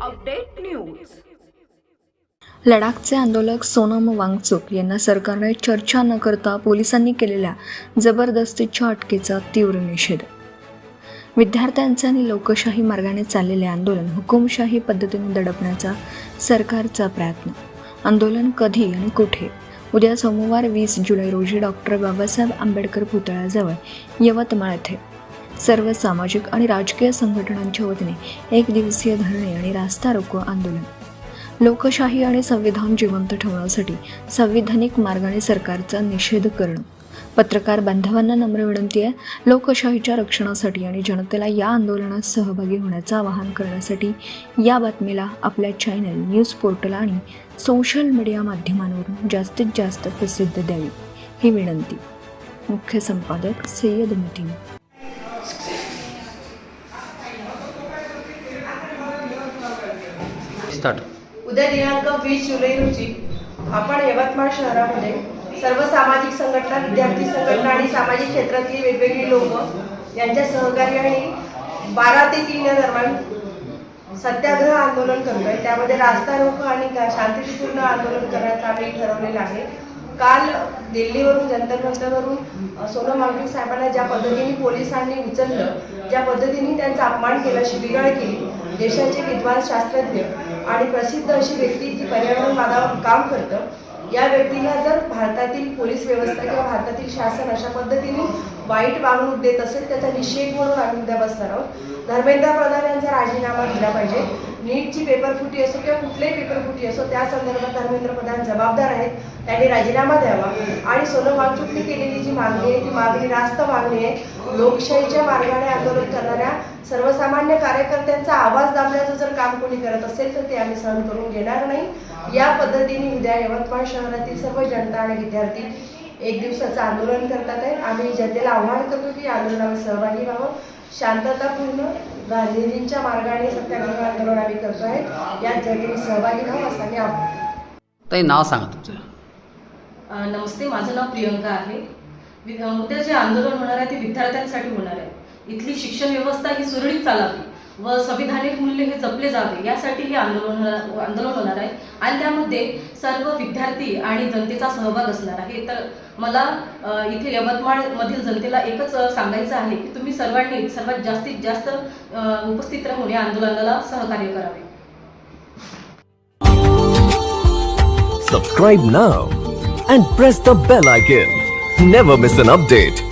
Update news. लडाखचे आंदोलक सोनम वांगचुक यांना सरकारने चर्चा न करता पोलिसांनी केलेल्या जबरदस्तीच्या अटकेचा तीव्र निषेध। विद्यार्थ्यांचे आणि लोकशाही मार्गाने चाललेले आंदोलन हुकुमशाही पद्धतीने दडपण्याचा सरकारचा प्रयत्न। आंदोलन कधी आणि कुठे? उद्या सोमवार 20 जुलै रोजी डॉक्टर बाबासाहेब आंबेडकर पुतळ्याजवळ यवतमाळ येथे सर्व सामाजिक आणि राजकीय संघटनांच्या वतीने एक दिवसीय धरणे आणि रास्ता रोको आंदोलन। लोकशाही आणि संविधान जिवंत ठेवण्यासाठी संविधानिक मार्गाने सरकारचा निषेध करणं। पत्रकार बांधवांना नम्र विनंती आहे, लोकशाहीच्या रक्षणासाठी आणि जनतेला या आंदोलनात सहभागी होण्याचं आवाहन करण्यासाठी या बातमीला आपल्या चॅनल, न्यूज पोर्टल आणि सोशल मीडिया माध्यमांवरून जास्तीत जास्त प्रसिद्धी द्यावी ही विनंती। मुख्य संपादक सय्यद मतीन। उद्या दिनांक 20 जुलै रोजी आपण यवतमाळ शहरामध्ये सर्व सामाजिक संघटना, विद्यार्थी संघटना आणि सामाजिक क्षेत्रातली वेगवेगळी लोक यांच्या सहकार्याने 12 ते 3 या दरम्यान सत्याग्रह आंदोलन करतोय। त्यामध्ये रास्ता रोको आणि शांततापूर्ण आंदोलन करण्याचं आम्ही ठरवलेलं आहे। काल दिल्लीवरून जंतर मंतरवरून सोनम वांगचुक साहेबांना ज्या पद्धतीने पोलिसांनी उचललं, ज्या पद्धतीने त्यांचा अपमान केला, शिवीगाळ केली, देशाचे विद्वान शास्त्रज्ञ आणि प्रसिद्ध अशी व्यक्ती जी पर्यावरणवादावर काम करतं, या व्यक्तीला जर भारतातील पोलीस व्यवस्था किंवा भारतातील शासन अशा पद्धतीने वाईट वागणूक देत असेल, त्याचा निषेध म्हणून आम्ही उद्या बसणार आहोत। धर्मेंद्र प्रधान यांचा राजीनामा दिला पाहिजे। नीटची पेपरफुटी असो किंवा कुठल्याही पेपरफुटी असो, त्या संदर्भात धर्मेंद्र प्रधान जबाबदार आहेत, त्यांनी राजीनामा द्यावा। आणि सोनम वांगचुकने केलेली जी मागणी आहे ती मागणी रास्त मागणी आहे। लोकशाहीच्या मार्गाने आंदोलन करणाऱ्या सर्वसामान्य कार्यकर्त्यांचा आवाज दाबण्याचं जर काम कोणी करत असेल तर ते आम्ही सहन करून घेणार नाही। या पद्धतीने उद्या यवतमाळ शहरातील सर्व जनता आणि विद्यार्थी एक दिवसाचं आंदोलन करतात आहे। आम्ही जनतेला आव्हान करतो की आंदोलनात सहभागी व्हावं। शांततापूर्ण गांधीजींच्या मार्गाने सत्याग्रह आंदोलन आम्ही करतो आहे, यात जनतेने सहभागी व्हावं असं मी ताई नाव सांगा तुमचं। नमस्ते, माझं नाव प्रियंका आहे। उद्या जे आंदोलन होणार आहे ते विद्यार्थ्यांसाठी होणार आहे। इथली शिक्षण व्यवस्था ही सुरळीत चालावी व संविधानिक मूल्य हे जपले जावे यासाठी हे आंदोलन होणार आहे आणि त्यामध्ये सर्व विद्यार्थी आणि जनतेचा सहभाग असणार आहे। तर मला इथे यवतमाळ मधील जनतेला एकच सांगायचं आहे की तुम्ही सर्वांनी सर्वात जास्तीत जास्त उपस्थित राहून या आंदोलनाला सहकार्य करावे। Subscribe now and press the bell icon. Never miss an update.